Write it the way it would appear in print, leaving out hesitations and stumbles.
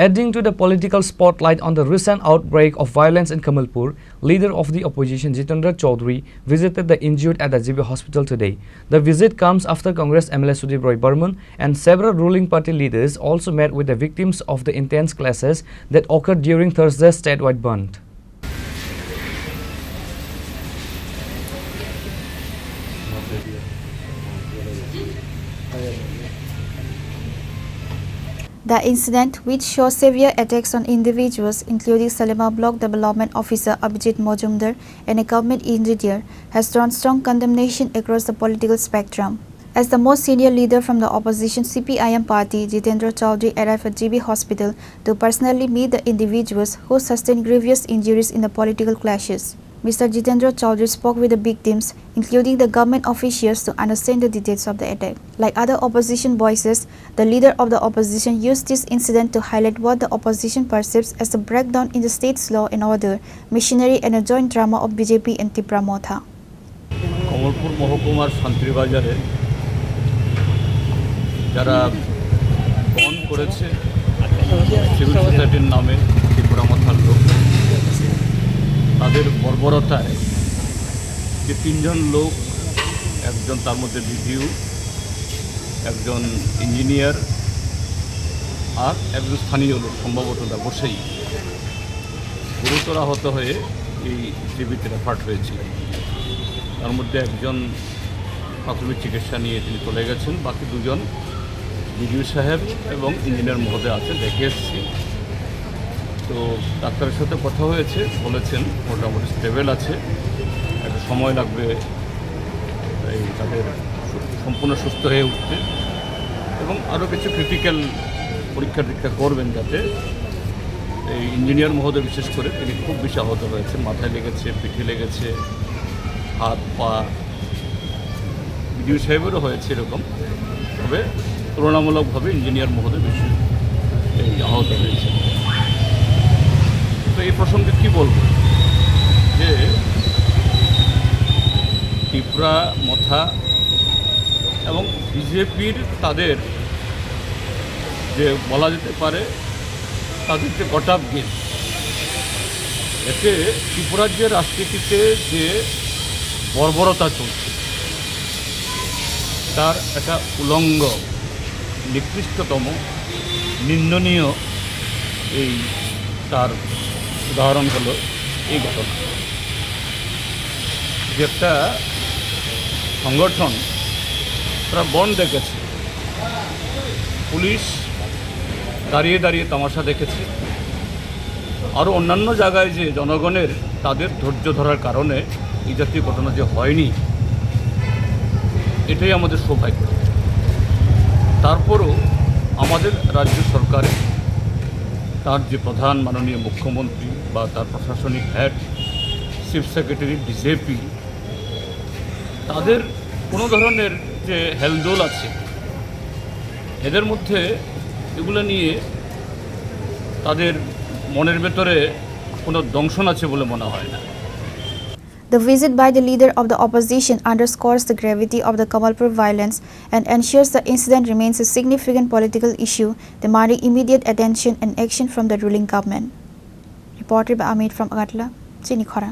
Adding to the political spotlight on the recent outbreak of violence in Kamalpur, leader of the opposition Jitendra Chaudhary visited the injured at the GB hospital today. The visit comes after Congress MLA Sudip Roy Burman and several ruling party leaders also met with the victims of the intense clashes that occurred during Thursday's statewide burn. The incident, which shows severe attacks on individuals including Salima Block Development Officer Abhijit Mojumdar and a government engineer, has drawn strong condemnation across the political spectrum. As the most senior leader from the opposition CPIM party, Jitendra Chaudhary arrived at GB Hospital to personally meet the individuals who sustained grievous injuries in the political clashes. Mr. Jitendra Chaudhary spoke with the victims, including the government officials, to understand the details of the attack. Like other opposition voices, the leader of the opposition used this incident to highlight what the opposition perceives as a breakdown in the state's law and order, machinery and a joint drama of BJP and Tipra Motha. Kamalpur মহকুমার শান্তিবাজারে যারা বন্ধ করেছে civil সোসাইটির নামে ত্রিপুরা মথার লোক, তাদের বর্বরতায় যে তিনজন লোক, একজন তার মধ্যে বিডিও, একজন ইঞ্জিনিয়ার আর একজন স্থানীয় লোক, সম্ভবত ব্যবসায়ী, গুরুতর আহত হয়ে এই জীবিত রেফার হয়েছিলেন। তার মধ্যে একজন প্রাথমিক চিকিৎসা নিয়ে তিনি চলে গেছেন, বাকি দুজন বিডিও সাহেব এবং ইঞ্জিনিয়ার মহোদয় আছেন, দেখে এসেছি। তো ডাক্তারের সাথে কথা হয়েছে, বলেছেন মোটামুটি স্টেবল আছে, একটা সময় লাগবে এই তাদের সম্পূর্ণ সুস্থ হয়ে উঠতে, এবং আরও কিছু ক্রিটিক্যাল পরীক্ষা টরীক্ষা করবেন, যাতে এই ইঞ্জিনিয়ার মহোদয় বিশেষ করে তিনি খুব বেশি আহত হয়েছে, মাথায় লেগেছে, পিঠে লেগেছে, হাত পা। বিডিও সাহেবেরও হয়েছে এরকম, তবে তুলনামূলকভাবে ইঞ্জিনিয়ার মহোদয় বেশি এই আহত হয়েছে। তো এই প্রসঙ্গে কী বলবো, যে ত্রিপুরা মথা এবং বিজেপির তাদের যে বলা যেতে পারে তাদের যে গটাপ গেম, এতে ত্রিপুরার যে রাজনীতিতে যে বর্বরতা চলছে তার একটা উলঙ্গ, নিকৃষ্টতম, নিন্দনীয় এই তার উদাহরণ হলো এই ঘটনা। যে একটা সংগঠন তারা বন্ধ দেখেছে, পুলিশ দাঁড়িয়ে দাঁড়িয়ে তামাশা দেখেছে, আরও অন্যান্য জায়গায় যে জনগণের তাদের ধৈর্য ধরার কারণে এই জাতীয় ঘটনা যে হয়নি, এটাই আমাদের সৌভাগ্য। তারপরও আমাদের রাজ্য সরকারে তার যে প্রধান মাননীয় মুখ্যমন্ত্রী বা তার প্রশাসনিক হেড, চিফ সেক্রেটারি, ডিজিপি, তাদের কোনো ধরনের যে হেলদোল আছে, এদের মধ্যে এগুলো নিয়ে তাদের মনের ভেতরে কোনো দংশন আছে বলে মনে হয় না। The visit by the leader of the opposition underscores the gravity of the Kamalpur violence and ensures the incident remains a significant political issue demanding immediate attention and action from the ruling government. Reported by Amit from Agatla, Chinikhara.